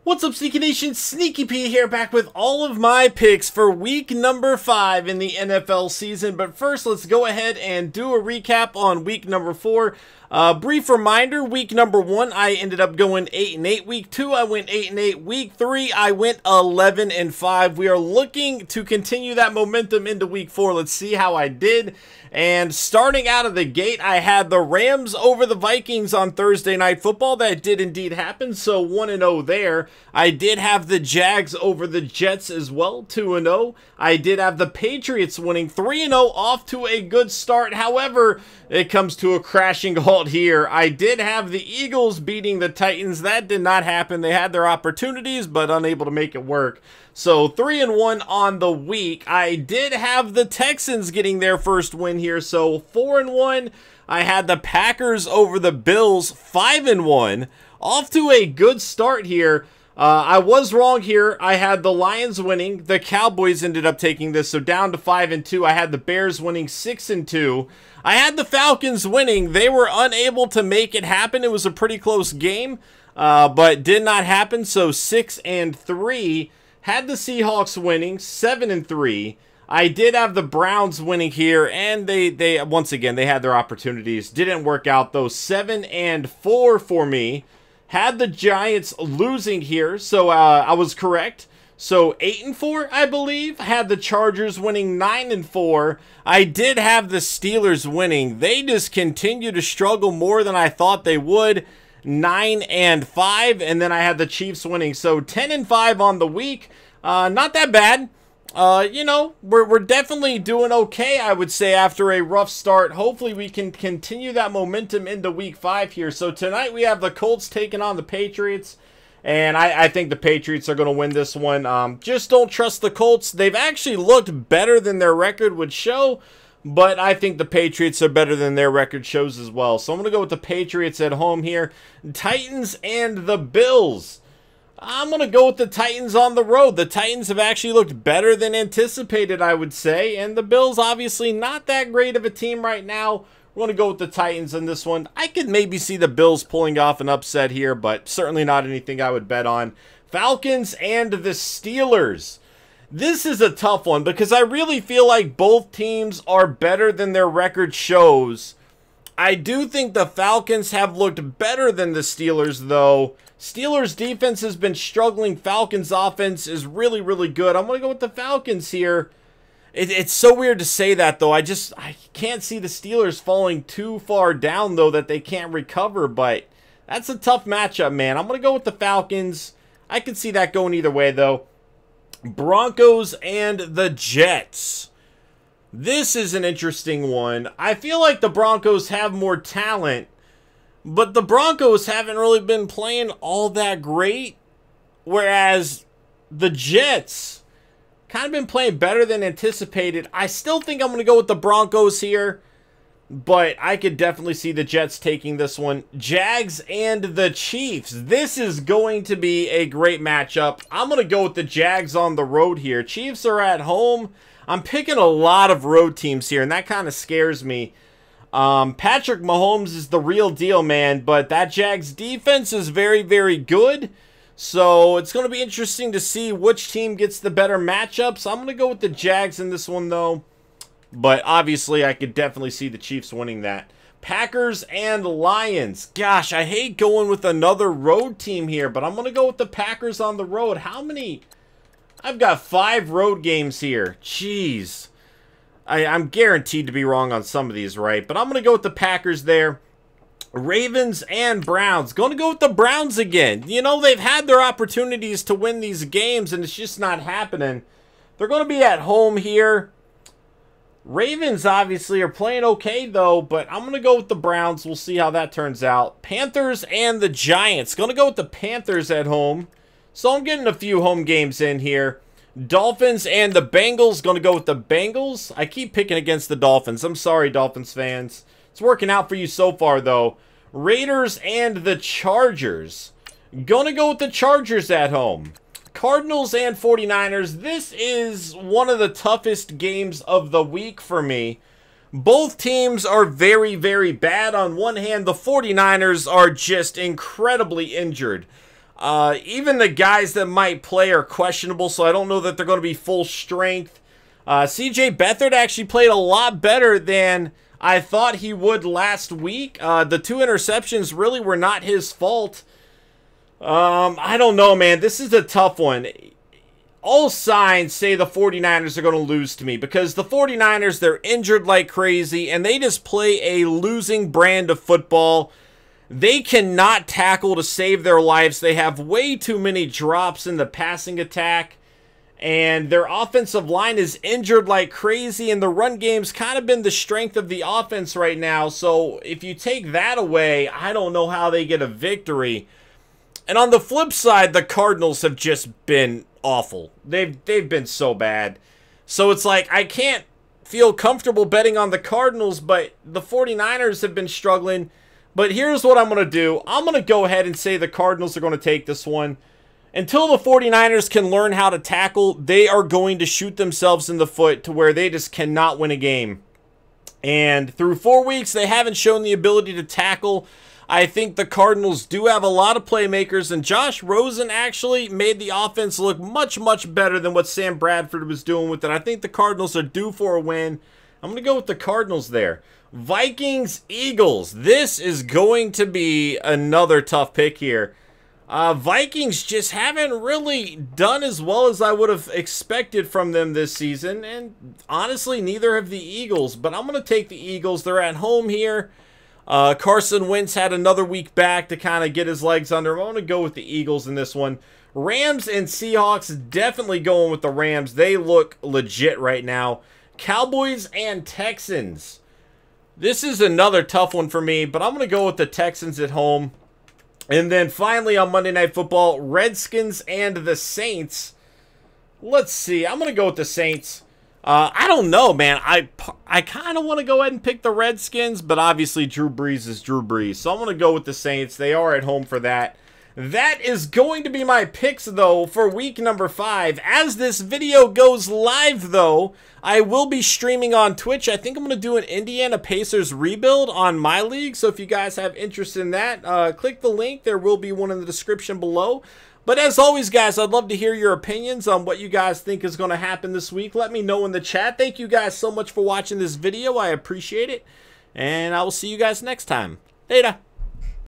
What's up, Sneaky Nation? Sneaky P here, back with all of my picks for week number 5 in the NFL season. But first, let's go ahead and do a recap on week number 4. Brief reminder, week number 1, I ended up going 8-8. Week 2, I went 8-8. Week 3, I went 11-5. We are looking to continue that momentum into week 4. Let's see how I did. And starting out of the gate, I had the Rams over the Vikings on Thursday Night Football. That did indeed happen, so 1-0 there. I did have the Jags over the Jets as well, 2-0. I did have the Patriots winning 3-0, off to a good start. However, it comes to a crashing halt here. I did have the Eagles beating the Titans. That did not happen. They had their opportunities, but unable to make it work. So 3-1 on the week. I did have the Texans getting their first win here. So 4-1. I had the Packers over the Bills, 5-1. Off to a good start here. I was wrong here. I had the Lions winning. The Cowboys ended up taking this, so down to 5-2. I had the Bears winning 6-2. I had the Falcons winning. They were unable to make it happen. It was a pretty close game, but did not happen. So 6-3. Had the Seahawks winning 7-3. I did have the Browns winning here, and they once again, they had their opportunities. Didn't work out though. 7-4 for me. Had the Giants losing here, so I was correct. So 8-4, I believe. Had the Chargers winning 9-4. I did have the Steelers winning. They just continue to struggle more than I thought they would. 9-5, and then I had the Chiefs winning. So 10-5 on the week. Not that bad. You know, we're definitely doing okay, I would say, after a rough start. Hopefully we can continue that momentum into week 5 here. So tonight we have the Colts taking on the Patriots, and I think the Patriots are going to win this one. Just don't trust the Colts. They've actually looked better than their record would show, but I think the Patriots are better than their record shows as well. So I'm going to go with the Patriots at home here. Titans and the Bills. I'm going to go with the Titans on the road. The Titans have actually looked better than anticipated, I would say. And the Bills, obviously, not that great of a team right now. We're going to go with the Titans in this one. I could maybe see the Bills pulling off an upset here, but certainly not anything I would bet on. Falcons and the Steelers. This is a tough one because I really feel like both teams are better than their record shows. I do think the Falcons have looked better than the Steelers, though. Steelers' defense has been struggling. Falcons' offense is really, really good. I'm going to go with the Falcons here. It's so weird to say that, though. I can't see the Steelers falling too far down, though, that they can't recover. But that's a tough matchup, man. I'm going to go with the Falcons. I can see that going either way, though. Broncos and the Jets. This is an interesting one. I feel like the Broncos have more talent, but the Broncos haven't really been playing all that great, whereas the Jets kind of been playing better than anticipated. I still think I'm going to go with the Broncos here, but I could definitely see the Jets taking this one. Jags and the Chiefs. This is going to be a great matchup. I'm going to go with the Jags on the road here. Chiefs are at home. I'm picking a lot of road teams here, and that kind of scares me. Patrick Mahomes is the real deal, man, but that Jags defense is very, very good. So it's going to be interesting to see which team gets the better matchups. I'm going to go with the Jags in this one, though. But obviously, I could definitely see the Chiefs winning that. Packers and Lions. Gosh, I hate going with another road team here, but I'm going to go with the Packers on the road. How many? I've got 5 road games here. Jeez. I'm guaranteed to be wrong on some of these, right? But I'm going to go with the Packers there. Ravens and Browns. Going to go with the Browns again. You know, they've had their opportunities to win these games, and it's just not happening. They're going to be at home here. Ravens obviously are playing okay, though, but I'm going to go with the Browns. We'll see how that turns out. Panthers and the Giants. Going to go with the Panthers at home. So I'm getting a few home games in here. Dolphins and the Bengals. Going to go with the Bengals. I keep picking against the Dolphins. I'm sorry, Dolphins fans. It's working out for you so far, though. Raiders and the Chargers. Going to go with the Chargers at home. Cardinals and 49ers. This is one of the toughest games of the week for me. Both teams are very, very bad. On one hand, the 49ers are just incredibly injured. Even the guys that might play are questionable, so I don't know that they're going to be full strength. CJ Beathard actually played a lot better than I thought he would last week. The 2 interceptions really were not his fault. I don't know, man. This is a tough one. All signs say the 49ers are going to lose to me because the 49ers, they're injured like crazy, and they just play a losing brand of football. They cannot tackle to save their lives. They have way too many drops in the passing attack, and their offensive line is injured like crazy, and the run game's kind of been the strength of the offense right now. So if you take that away, I don't know how they get a victory. And on the flip side, the Cardinals have just been awful. They've been so bad. So it's like I can't feel comfortable betting on the Cardinals, but the 49ers have been struggling. But here's what I'm going to do. I'm going to go ahead and say the Cardinals are going to take this one. Until the 49ers can learn how to tackle, they are going to shoot themselves in the foot to where they just cannot win a game. And through 4 weeks, they haven't shown the ability to tackle. I think the Cardinals do have a lot of playmakers, and Josh Rosen actually made the offense look much, much better than what Sam Bradford was doing with it. I think the Cardinals are due for a win. I'm going to go with the Cardinals there. Vikings, Eagles. This is going to be another tough pick here. Vikings just haven't really done as well as I would have expected from them this season, and honestly, neither have the Eagles, but I'm going to take the Eagles. They're at home here. Carson Wentz had another week back to kind of get his legs under him. I'm going to go with the Eagles in this one. Rams and Seahawks, definitely going with the Rams. They look legit right now. Cowboys and Texans. This is another tough one for me, but I'm going to go with the Texans at home. And then finally on Monday Night Football, Redskins and the Saints. Let's see. I'm going to go with the Saints. I don't know, man. I kind of want to go ahead and pick the Redskins, but obviously Drew Brees is Drew Brees. So I'm going to go with the Saints. They are at home for that. That is going to be my picks, though, for week number 5. As this video goes live, though, I will be streaming on Twitch. I think I'm going to do an Indiana Pacers rebuild on MyLeague. So if you guys have interest in that, click the link. There will be one in the description below. But as always, guys, I'd love to hear your opinions on what you guys think is going to happen this week. Let me know in the chat. Thank you guys so much for watching this video. I appreciate it. And I will see you guys next time. Later.